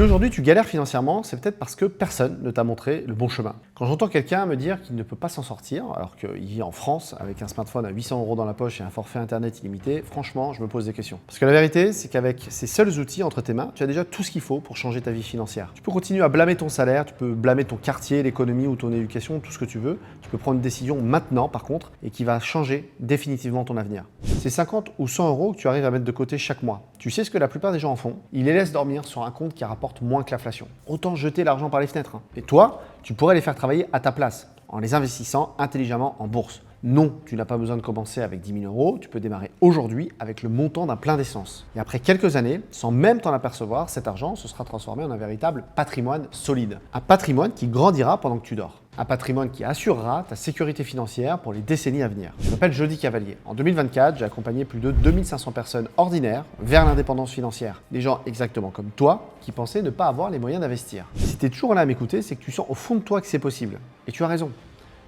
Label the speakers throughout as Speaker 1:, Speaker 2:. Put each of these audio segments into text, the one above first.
Speaker 1: Si aujourd'hui tu galères financièrement, c'est peut-être parce que personne ne t'a montré le bon chemin. Quand j'entends quelqu'un me dire qu'il ne peut pas s'en sortir, alors qu'il vit en France avec un smartphone à 800 € dans la poche et un forfait internet illimité, franchement, je me pose des questions. Parce que la vérité, c'est qu'avec ces seuls outils entre tes mains, tu as déjà tout ce qu'il faut pour changer ta vie financière. Tu peux continuer à blâmer ton salaire, tu peux blâmer ton quartier, l'économie ou ton éducation, tout ce que tu veux. Tu peux prendre une décision maintenant, par contre, et qui va changer définitivement ton avenir. C'est 50 ou 100 € que tu arrives à mettre de côté chaque mois. Tu sais ce que la plupart des gens en font? Ils les laissent dormir sur un compte qui rapporte moins que l'inflation. Autant jeter l'argent par les fenêtres. Et toi, tu pourrais les faire travailler à ta place, en les investissant intelligemment en bourse. Non, tu n'as pas besoin de commencer avec 10 000 €, tu peux démarrer aujourd'hui avec le montant d'un plein d'essence. Et après quelques années, sans même t'en apercevoir, cet argent se sera transformé en un véritable patrimoine solide. Un patrimoine qui grandira pendant que tu dors. Un patrimoine qui assurera ta sécurité financière pour les décennies à venir. Je m'appelle Jody Cavalier. En 2024, j'ai accompagné plus de 2500 personnes ordinaires vers l'indépendance financière. Des gens exactement comme toi qui pensaient ne pas avoir les moyens d'investir. Si tu es toujours là à m'écouter, c'est que tu sens au fond de toi que c'est possible. Et tu as raison.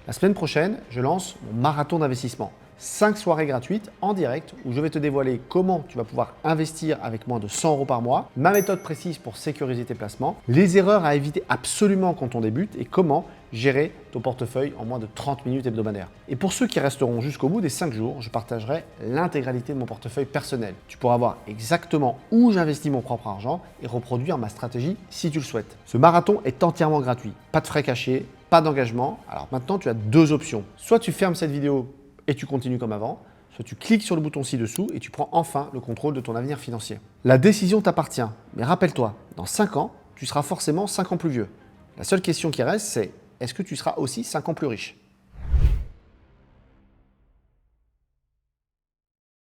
Speaker 1: La semaine prochaine, je lance mon marathon d'investissement. 5 soirées gratuites en direct où je vais te dévoiler comment tu vas pouvoir investir avec moins de 100 € par mois, ma méthode précise pour sécuriser tes placements, les erreurs à éviter absolument quand on débute et comment gérer ton portefeuille en moins de 30 minutes hebdomadaires. Et pour ceux qui resteront jusqu'au bout des 5 jours, je partagerai l'intégralité de mon portefeuille personnel. Tu pourras voir exactement où j'investis mon propre argent et reproduire ma stratégie si tu le souhaites. Ce marathon est entièrement gratuit, pas de frais cachés, pas d'engagement. Alors maintenant, tu as deux options. Soit tu fermes cette vidéo et tu continues comme avant, soit tu cliques sur le bouton ci-dessous et tu prends enfin le contrôle de ton avenir financier. La décision t'appartient, mais rappelle-toi, dans 5 ans, tu seras forcément 5 ans plus vieux. La seule question qui reste, c'est est-ce que tu seras aussi 5 ans plus riche?